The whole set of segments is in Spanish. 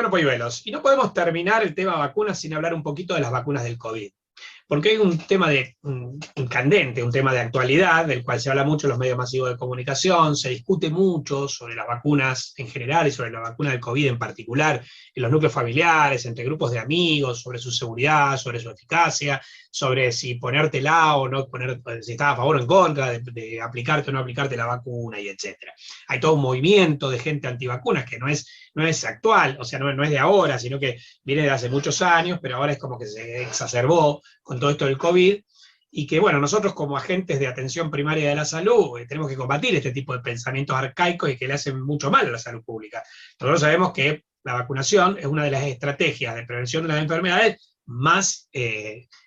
Bueno, polluelos, y no podemos terminar el tema vacunas sin hablar un poquito de las vacunas del COVID. Porque hay un tema candente, un tema de actualidad, del cual se habla mucho en los medios masivos de comunicación, se discute mucho sobre las vacunas en general y sobre la vacuna del COVID en particular, en los núcleos familiares, entre grupos de amigos, sobre su seguridad, sobre su eficacia, sobre si ponértela o no, si estás a favor o en contra de aplicarte o no aplicarte la vacuna, y etcétera. Hay todo un movimiento de gente antivacunas que no es actual, o sea, no es de ahora, sino que viene de hace muchos años, pero ahora es como que se exacerbó con todo esto del COVID, y que, bueno, nosotros como agentes de atención primaria de la salud tenemos que combatir este tipo de pensamientos arcaicos y que le hacen mucho mal a la salud pública. Nosotros sabemos que la vacunación es una de las estrategias de prevención de las enfermedades más,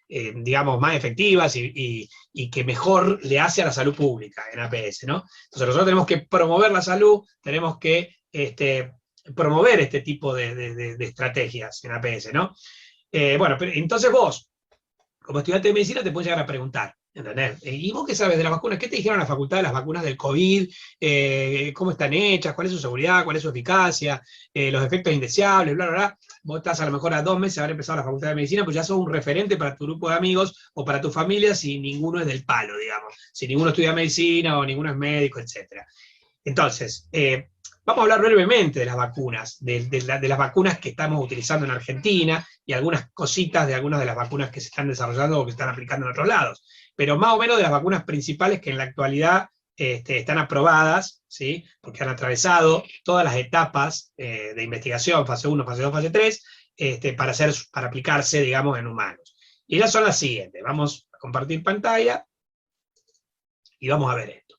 digamos, más efectivas y que mejor le hace a la salud pública en APS, ¿no? Entonces nosotros tenemos que promover la salud, tenemos que promover este tipo de estrategias en APS, ¿no? Bueno, pero entonces vos, como estudiante de medicina, te puedes llegar a preguntar, ¿entendés? ¿Y vos qué sabes de las vacunas? ¿Qué te dijeron en la facultad de las vacunas del COVID? ¿Cómo están hechas? ¿Cuál es su seguridad? ¿Cuál es su eficacia? ¿Los efectos indeseables? Bla, bla, bla. Vos estás a lo mejor a 2 meses de haber empezado la facultad de medicina, pues ya sos un referente para tu grupo de amigos o para tu familia si ninguno es del palo, digamos. Si ninguno estudia medicina o ninguno es médico, etc. Entonces, vamos a hablar brevemente de las vacunas, de las vacunas que estamos utilizando en Argentina y algunas cositas de algunas de las vacunas que se están desarrollando o que se están aplicando en otros lados. Pero más o menos de las vacunas principales que en la actualidad están aprobadas, ¿sí? Porque han atravesado todas las etapas de investigación, fase 1, fase 2, fase 3, para aplicarse, digamos, en humanos. Y ellas son las siguientes. Vamos a compartir pantalla y vamos a ver esto.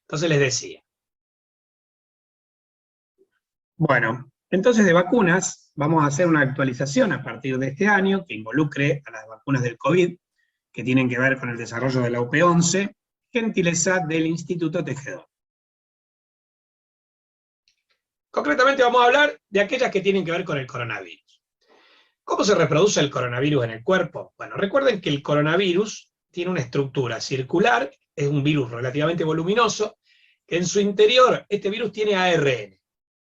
Entonces les decía. Bueno, entonces de vacunas vamos a hacer una actualización a partir de este año que involucre a las vacunas del COVID, que tienen que ver con el desarrollo de la UP11, gentileza del Instituto Tejedor. Concretamente vamos a hablar de aquellas que tienen que ver con el coronavirus. ¿Cómo se reproduce el coronavirus en el cuerpo? Bueno, recuerden que el coronavirus tiene una estructura circular, es un virus relativamente voluminoso, que en su interior este virus tiene ARN.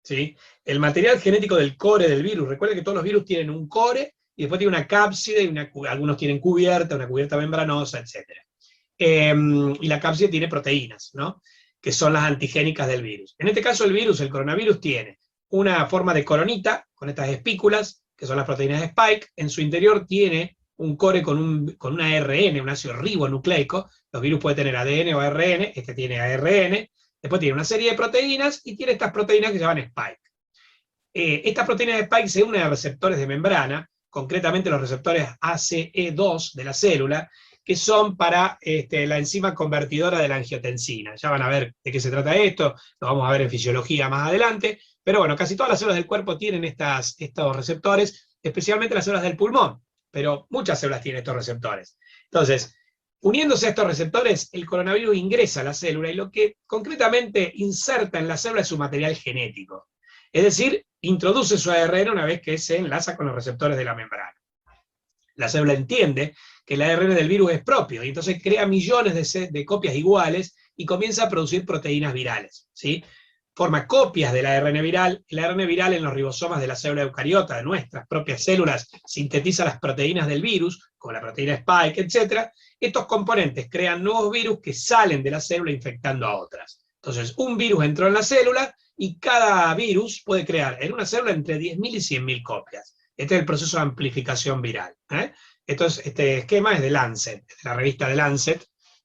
¿Sí? El material genético del core del virus, recuerden que todos los virus tienen un core y después tiene una cápside, algunos tienen cubierta, una cubierta membranosa, etc. Y la cápside tiene proteínas, ¿no? Que son las antigénicas del virus. En este caso el coronavirus tiene una forma de coronita, con estas espículas, que son las proteínas Spike, en su interior tiene un core con un ARN, un ácido ribonucleico, los virus pueden tener ADN o ARN, este tiene ARN, después tiene una serie de proteínas y tiene estas proteínas que se llaman Spike. Estas proteínas de Spike se unen a receptores de membrana, concretamente los receptores ACE2 de la célula, que son para la enzima convertidora de la angiotensina. Ya van a ver de qué se trata esto, lo vamos a ver en fisiología más adelante, pero bueno, casi todas las células del cuerpo tienen estos receptores, especialmente las células del pulmón, pero muchas células tienen estos receptores. Entonces, uniéndose a estos receptores, el coronavirus ingresa a la célula y lo que concretamente inserta en la célula es su material genético. Es decir, introduce su ARN una vez que se enlaza con los receptores de la membrana. La célula entiende que el ARN del virus es propio y entonces crea millones de copias iguales y comienza a producir proteínas virales, ¿sí? Forma copias del ARN viral. El ARN viral en los ribosomas de la célula eucariota, de nuestras propias células, sintetiza las proteínas del virus, como la proteína Spike, etc. Estos componentes crean nuevos virus que salen de la célula infectando a otras. Entonces, un virus entró en la célula y cada virus puede crear en una célula entre 10.000 y 100.000 copias. Este es el proceso de amplificación viral. Este esquema es de Lancet, de la revista de Lancet,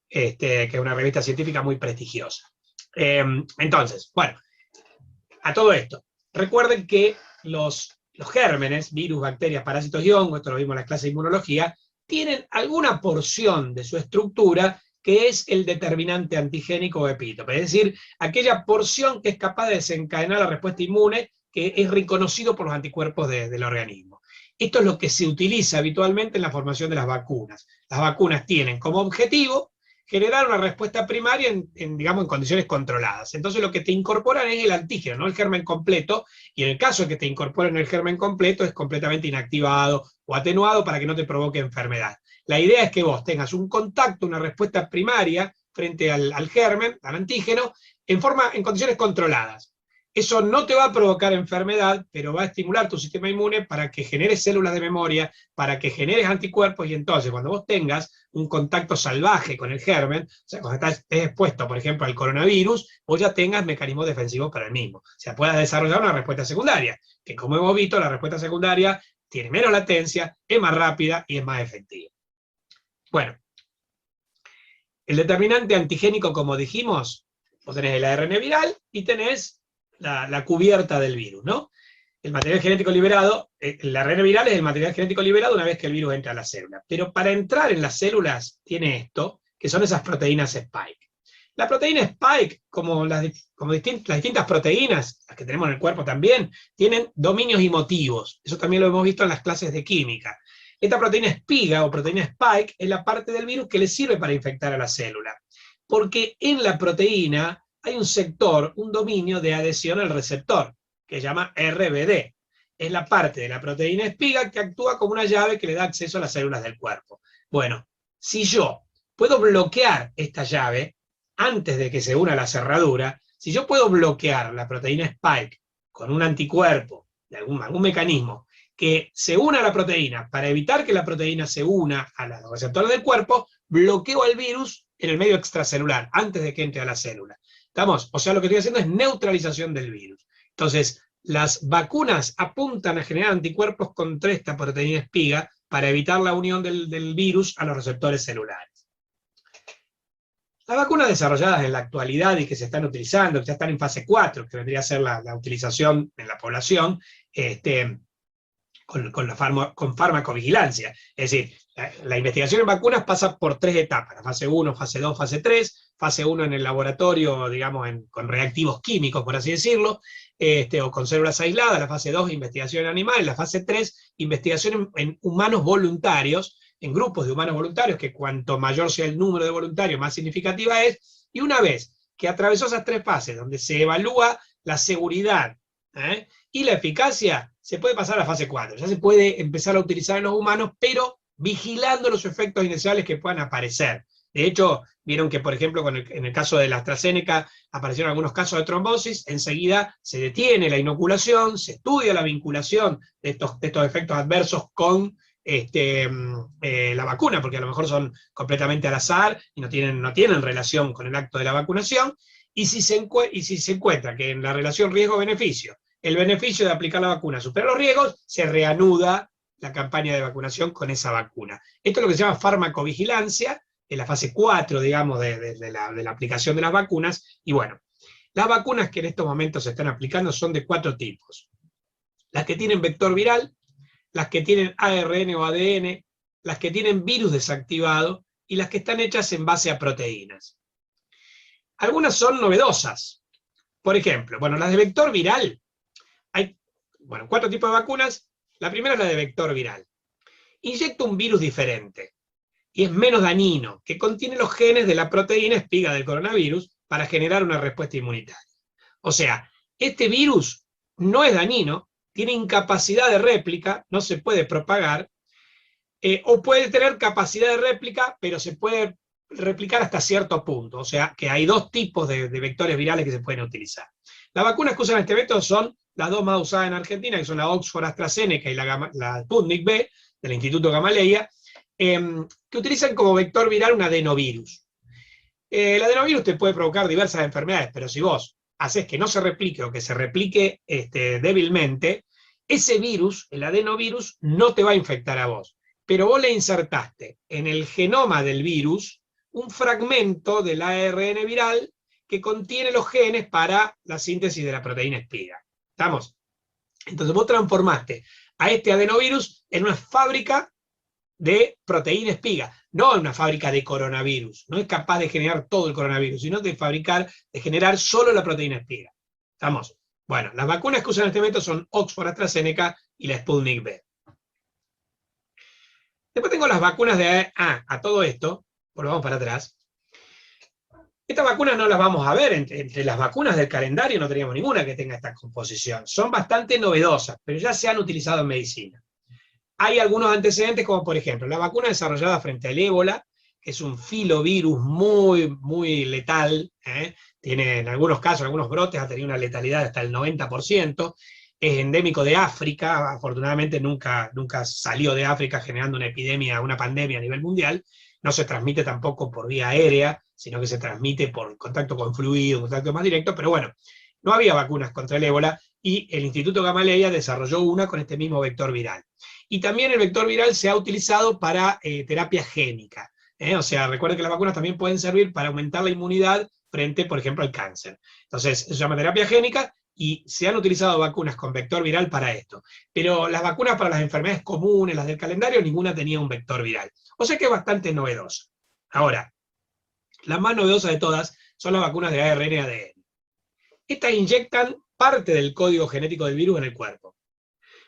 que es una revista científica muy prestigiosa. Entonces, bueno, a todo esto, recuerden que los gérmenes, virus, bacterias, parásitos y hongos, esto lo vimos en la clase de inmunología, tienen alguna porción de su estructura que es el determinante antigénico o epítope, es decir, aquella porción que es capaz de desencadenar la respuesta inmune que es reconocido por los anticuerpos del organismo. Esto es lo que se utiliza habitualmente en la formación de las vacunas. Las vacunas tienen como objetivo generar una respuesta primaria digamos, en condiciones controladas. Entonces lo que te incorporan es el antígeno, no el germen completo, y en el caso de que te incorporen el germen completo es completamente inactivado o atenuado para que no te provoque enfermedad. La idea es que vos tengas un contacto, una respuesta primaria frente al germen, al antígeno, en condiciones controladas. Eso no te va a provocar enfermedad, pero va a estimular tu sistema inmune para que generes células de memoria, para que generes anticuerpos, y entonces cuando vos tengas un contacto salvaje con el germen, o sea, cuando estés expuesto, por ejemplo, al coronavirus, vos ya tengas mecanismos defensivos para el mismo. O sea, puedas desarrollar una respuesta secundaria, que como hemos visto, la respuesta secundaria tiene menos latencia, es más rápida y es más efectiva. Bueno, el determinante antigénico, como dijimos, vos tenés el ARN viral y tenés la cubierta del virus, ¿no? El material genético liberado, el ARN viral es el material genético liberado una vez que el virus entra a la célula. Pero para entrar en las células tiene esto, que son esas proteínas Spike. La proteína Spike, como las distintas proteínas, las que tenemos en el cuerpo también, tienen dominios y motivos. Eso también lo hemos visto en las clases de química. Esta proteína espiga o proteína Spike es la parte del virus que le sirve para infectar a la célula. Porque en la proteína hay un sector, un dominio de adhesión al receptor, que se llama RBD. Es la parte de la proteína espiga que actúa como una llave que le da acceso a las células del cuerpo. Bueno, si yo puedo bloquear esta llave antes de que se una a la cerradura, si yo puedo bloquear la proteína Spike con un anticuerpo, de algún mecanismo, que se una a la proteína para evitar que la proteína se una a los receptores del cuerpo, bloqueo al virus en el medio extracelular, antes de que entre a la célula. ¿Estamos? O sea, lo que estoy haciendo es neutralización del virus. Entonces, las vacunas apuntan a generar anticuerpos contra esta proteína espiga para evitar la unión del virus a los receptores celulares. Las vacunas desarrolladas en la actualidad y que se están utilizando, que ya están en fase 4, que vendría a ser la utilización en la población, con farmacovigilancia. Es decir, la investigación en vacunas pasa por 3 etapas: la fase 1, fase 2, fase 3, fase 1 en el laboratorio, digamos, con reactivos químicos, por así decirlo, o con células aisladas; la fase 2, investigación en animales; la fase 3, investigación en humanos voluntarios, en grupos de humanos voluntarios, que cuanto mayor sea el número de voluntarios, más significativa es, y una vez que atravesó esas 3 fases, donde se evalúa la seguridad y la eficacia, se puede pasar a la fase 4, ya se puede empezar a utilizar en los humanos, pero vigilando los efectos iniciales que puedan aparecer. De hecho, vieron que, por ejemplo, en el caso de la AstraZeneca, aparecieron algunos casos de trombosis, enseguida se detiene la inoculación, se estudia la vinculación de estos efectos adversos con la vacuna, porque a lo mejor son completamente al azar y no tienen relación con el acto de la vacunación, y si se encuentra que en la relación riesgo-beneficio, el beneficio de aplicar la vacuna supera los riesgos, se reanuda la campaña de vacunación con esa vacuna. Esto es lo que se llama farmacovigilancia, en la fase 4, digamos, de la aplicación de las vacunas. Y bueno, las vacunas que en estos momentos se están aplicando son de 4 tipos. Las que tienen vector viral, las que tienen ARN o ADN, las que tienen virus desactivado, y las que están hechas en base a proteínas. Algunas son novedosas. Por ejemplo, bueno, las de vector viral, hay 4 tipos de vacunas. La primera es la de vector viral. Inyecta un virus diferente, y es menos dañino, que contiene los genes de la proteína espiga del coronavirus para generar una respuesta inmunitaria. O sea, este virus no es dañino, tiene incapacidad de réplica, no se puede propagar, o puede tener capacidad de réplica, pero se puede replicar hasta cierto punto. O sea, que hay 2 tipos de vectores virales que se pueden utilizar. Las vacunas que usan este método son las 2 más usadas en Argentina, que son la Oxford AstraZeneca y la Sputnik V, del Instituto Gamaleya, que utilizan como vector viral un adenovirus. El adenovirus te puede provocar diversas enfermedades, pero si vos haces que no se replique o que se replique débilmente, ese virus, el adenovirus, no te va a infectar a vos. Pero vos le insertaste en el genoma del virus un fragmento del ARN viral que contiene los genes para la síntesis de la proteína espiga. ¿Estamos? Entonces vos transformaste a este adenovirus en una fábrica de proteína espiga, no en una fábrica de coronavirus. No es capaz de generar todo el coronavirus, sino de generar solo la proteína espiga. ¿Estamos? Bueno, las vacunas que usan este método son Oxford AstraZeneca y la Sputnik V. Después tengo las vacunas de a todo esto, volvamos para atrás. Estas vacunas no las vamos a ver, entre las vacunas del calendario no teníamos ninguna que tenga esta composición. Son bastante novedosas, pero ya se han utilizado en medicina. Hay algunos antecedentes, como por ejemplo la vacuna desarrollada frente al ébola, es un filovirus muy, muy letal, tiene en algunos casos, en algunos brotes, ha tenido una letalidad hasta el 90%, es endémico de África, afortunadamente nunca salió de África generando una epidemia, una pandemia a nivel mundial, no se transmite tampoco por vía aérea, sino que se transmite por contacto con fluido, contacto más directo, pero bueno, no había vacunas contra el ébola, y el Instituto Gamaleya desarrolló una con este mismo vector viral. Y también el vector viral se ha utilizado para terapia génica. O sea, recuerden que las vacunas también pueden servir para aumentar la inmunidad frente, por ejemplo, al cáncer. Entonces, se llama terapia génica, y se han utilizado vacunas con vector viral para esto. Pero las vacunas para las enfermedades comunes, las del calendario, ninguna tenía un vector viral. O sea que es bastante novedosa. Ahora, la más novedosa de todas son las vacunas de ARN y ADN. Estas inyectan parte del código genético del virus en el cuerpo,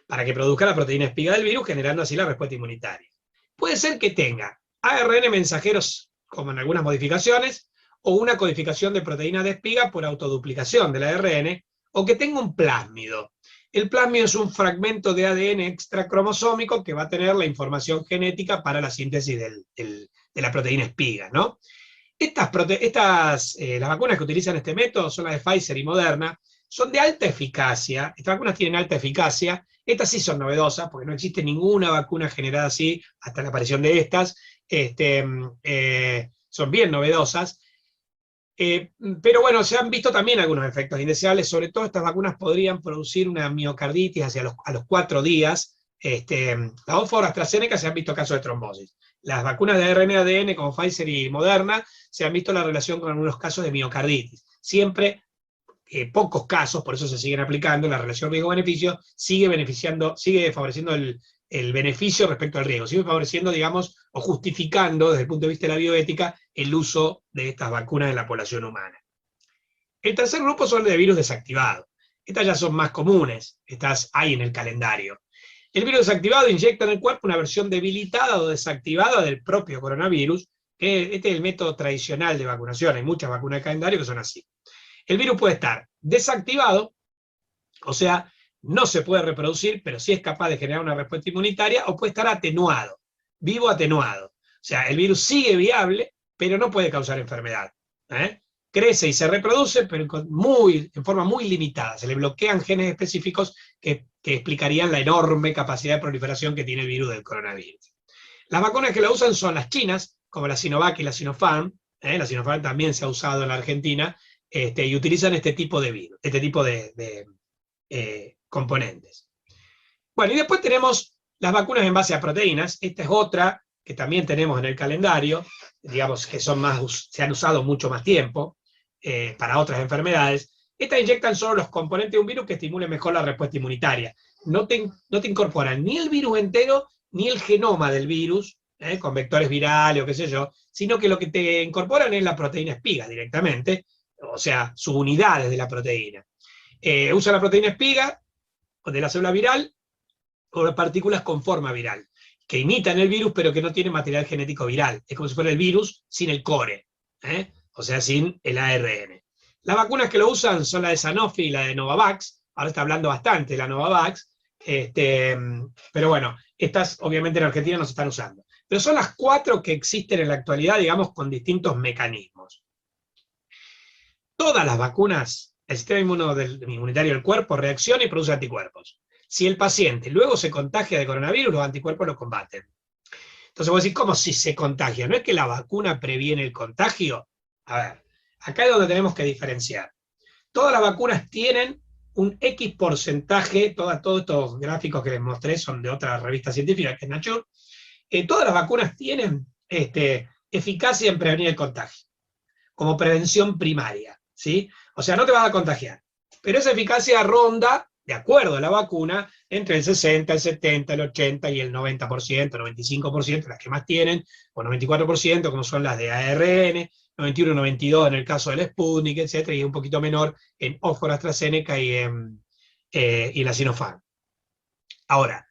para que produzca la proteína espiga del virus, generando así la respuesta inmunitaria. Puede ser que tenga ARN mensajeros, como en algunas modificaciones, o una codificación de proteína de espiga por autoduplicación del ARN, o que tenga un plásmido. El plásmido es un fragmento de ADN extracromosómico que va a tener la información genética para la síntesis de la proteína espiga, ¿no? Las vacunas que utilizan este método son las de Pfizer y Moderna, son de alta eficacia, estas vacunas tienen alta eficacia, estas sí son novedosas, porque no existe ninguna vacuna generada así hasta la aparición de estas, son bien novedosas, pero bueno, se han visto también algunos efectos indeseables, sobre todo estas vacunas podrían producir una miocarditis a los 4 días, la Oxford AstraZeneca se han visto casos de trombosis. Las vacunas de ARN-ADN como Pfizer y Moderna se han visto la relación con algunos casos de miocarditis. Siempre, pocos casos, por eso se siguen aplicando, la relación riesgo-beneficio sigue favoreciendo el beneficio respecto al riesgo, sigue favoreciendo, digamos, o justificando desde el punto de vista de la bioética el uso de estas vacunas en la población humana. El tercer grupo son de virus desactivados. Estas ya son más comunes, estas hay en el calendario. El virus desactivado inyecta en el cuerpo una versión debilitada o desactivada del propio coronavirus, que este es el método tradicional de vacunación, hay muchas vacunas de calendario que son así. El virus puede estar desactivado, o sea, no se puede reproducir, pero sí es capaz de generar una respuesta inmunitaria, o puede estar atenuado, vivo atenuado. O sea, el virus sigue viable, pero no puede causar enfermedad. Crece y se reproduce, pero en forma muy limitada. Se le bloquean genes específicos que explicarían la enorme capacidad de proliferación que tiene el virus del coronavirus. Las vacunas que la usan son las chinas, como la Sinovac y la Sinopharm. La Sinopharm también se ha usado en la Argentina, y utilizan este tipo de virus, este tipo de componentes. Bueno, y después tenemos las vacunas en base a proteínas. Esta es otra que también tenemos en el calendario, digamos que se han usado mucho más tiempo para otras enfermedades. Estas inyectan solo los componentes de un virus que estimulen mejor la respuesta inmunitaria. No te incorporan ni el virus entero, ni el genoma del virus, con vectores virales o qué sé yo, sino que lo que te incorporan es la proteína espiga directamente, o sea, subunidades de la proteína. Usa la proteína espiga de la célula viral o de partículas con forma viral, que imitan el virus pero que no tienen material genético viral. Es como si fuera el virus sin el core, o sea, sin el ARN. Las vacunas que lo usan son la de Sanofi y la de Novavax. Ahora está hablando bastante de la Novavax, pero bueno, estas obviamente en Argentina no se están usando. Pero son las 4 que existen en la actualidad, digamos, con distintos mecanismos. Todas las vacunas, el sistema inmunitario del cuerpo reacciona y produce anticuerpos. Si el paciente luego se contagia de coronavirus, los anticuerpos lo combaten. Entonces vos decís, ¿cómo si se contagia? ¿No es que la vacuna previene el contagio? A ver, acá es donde tenemos que diferenciar. Todas las vacunas tienen un X porcentaje, todos estos gráficos que les mostré son de otra revista científica, que es Nature, todas las vacunas tienen eficacia en prevenir el contagio, como prevención primaria, ¿sí? O sea, no te vas a contagiar, pero esa eficacia ronda, de acuerdo a la vacuna, entre el 60, el 70, el 80 y el 90%, 95%, las que más tienen, o 94%, como son las de ARN, 91, 92 en el caso del Sputnik, etc., y un poquito menor en Oxford AstraZeneca y la Sinopharm. Ahora,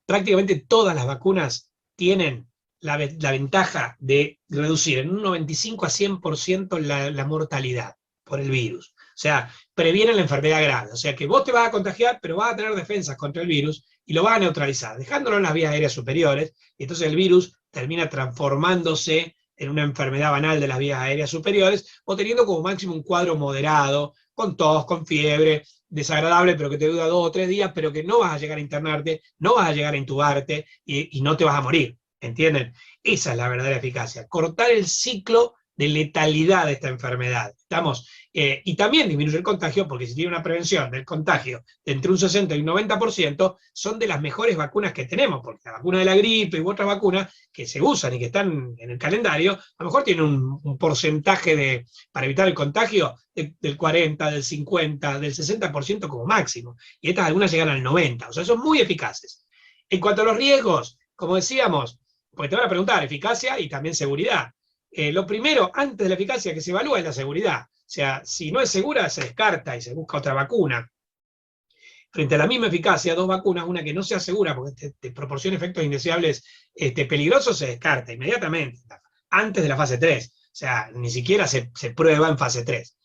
prácticamente todas las vacunas tienen la ventaja de reducir en un 95 a 100% la mortalidad por el virus. O sea, previenen la enfermedad grave. O sea que vos te vas a contagiar, pero vas a tener defensas contra el virus y lo vas a neutralizar, dejándolo en las vías aéreas superiores, y entonces el virus termina transformándose en una enfermedad banal de las vías aéreas superiores, o teniendo como máximo un cuadro moderado, con tos, con fiebre, desagradable, pero que te dura 2 o 3 días, pero que no vas a llegar a internarte, no vas a llegar a intubarte y no te vas a morir, ¿entienden? Esa es la verdadera eficacia, cortar el ciclo de letalidad de esta enfermedad. ¿Estamos? Y también disminuye el contagio, porque si tiene una prevención del contagio de entre un 60 y un 90%, son de las mejores vacunas que tenemos, porque la vacuna de la gripe u otras vacunas que se usan y que están en el calendario, a lo mejor tienen un porcentaje para evitar el contagio del 40, del 50, del 60% como máximo, y estas algunas llegan al 90%, o sea, son muy eficaces. En cuanto a los riesgos, como decíamos, porque te van a preguntar eficacia y también seguridad. Lo primero, antes de la eficacia que se evalúa, es la seguridad. O sea, si no es segura, se descarta y se busca otra vacuna. Frente a la misma eficacia, 2 vacunas, una que no sea segura porque te proporciona efectos indeseables peligrosos, se descarta inmediatamente, antes de la fase 3. O sea, ni siquiera se prueba en fase 3.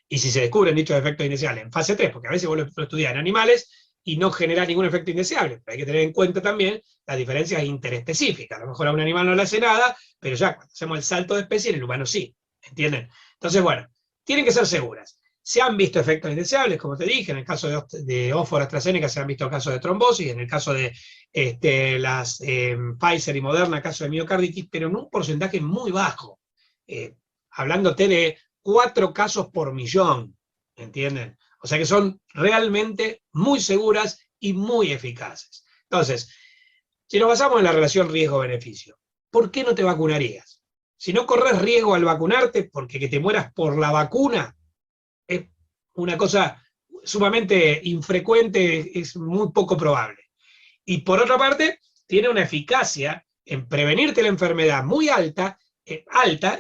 Y si se descubren dichos efectos indeseables en fase 3, porque a veces vos lo estudiás en animales y no genera ningún efecto indeseable, pero hay que tener en cuenta también las diferencias interespecíficas. A lo mejor a un animal no le hace nada, pero ya cuando hacemos el salto de especie, en el humano sí, ¿entienden? Entonces, bueno, tienen que ser seguras. Se han visto efectos indeseables, como te dije, en el caso de Oxford AstraZeneca se han visto casos de trombosis, en el caso de las Pfizer y Moderna, casos de miocarditis, pero en un porcentaje muy bajo. Hablándote de 4 casos por millón, ¿entienden? O sea que son realmente muy seguras y muy eficaces. Entonces, si nos basamos en la relación riesgo-beneficio, ¿por qué no te vacunarías? Si no corres riesgo al vacunarte, porque que te mueras por la vacuna es una cosa sumamente infrecuente, es muy poco probable. Y por otra parte, tiene una eficacia en prevenirte la enfermedad muy alta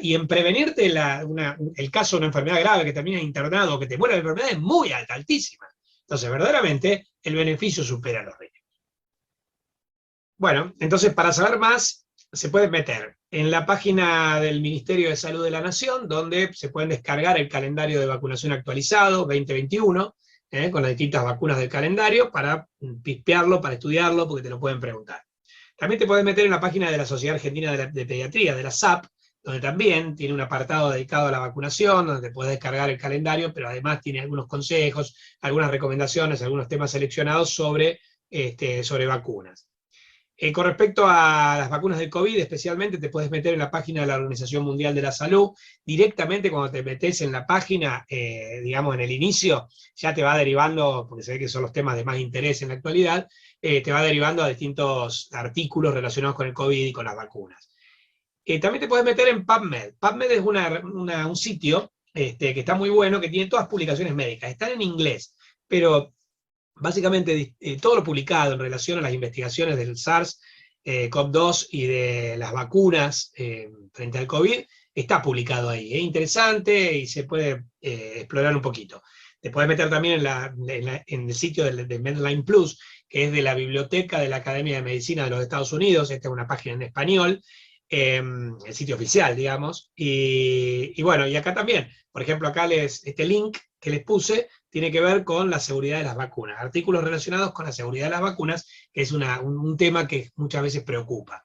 y en prevenirte el caso de una enfermedad grave que termina internado o que te muera la enfermedad es muy alta, altísima. Entonces, verdaderamente, el beneficio supera los riesgos. Bueno, entonces, para saber más, se pueden meter en la página del Ministerio de Salud de la Nación, donde se pueden descargar el calendario de vacunación actualizado 2021, con las distintas vacunas del calendario, para pispearlo, para estudiarlo, porque te lo pueden preguntar. También te puedes meter en la página de la Sociedad Argentina de Pediatría, de la SAP, donde también tiene un apartado dedicado a la vacunación, donde te puedes descargar el calendario, pero además tiene algunos consejos, algunas recomendaciones, algunos temas seleccionados sobre vacunas. Con respecto a las vacunas del COVID, especialmente, te puedes meter en la página de la Organización Mundial de la Salud. Directamente cuando te metes en la página, digamos en el inicio, ya te va derivando, porque se ve que son los temas de más interés en la actualidad, te va derivando a distintos artículos relacionados con el COVID y con las vacunas. También te puedes meter en PubMed. PubMed es un sitio que está muy bueno, que tiene todas publicaciones médicas. Están en inglés, pero básicamente todo lo publicado en relación a las investigaciones del SARS-CoV-2 y de las vacunas frente al COVID está publicado ahí. Es interesante y se puede explorar un poquito. Te puedes meter también en el sitio de Medline Plus, que es de la Biblioteca de la Academia de Medicina de los Estados Unidos. Esta es una página en español, el sitio oficial, digamos. Y bueno, y acá también, por ejemplo, acá este link que les puse tiene que ver con la seguridad de las vacunas, artículos relacionados con la seguridad de las vacunas, que es un tema que muchas veces preocupa.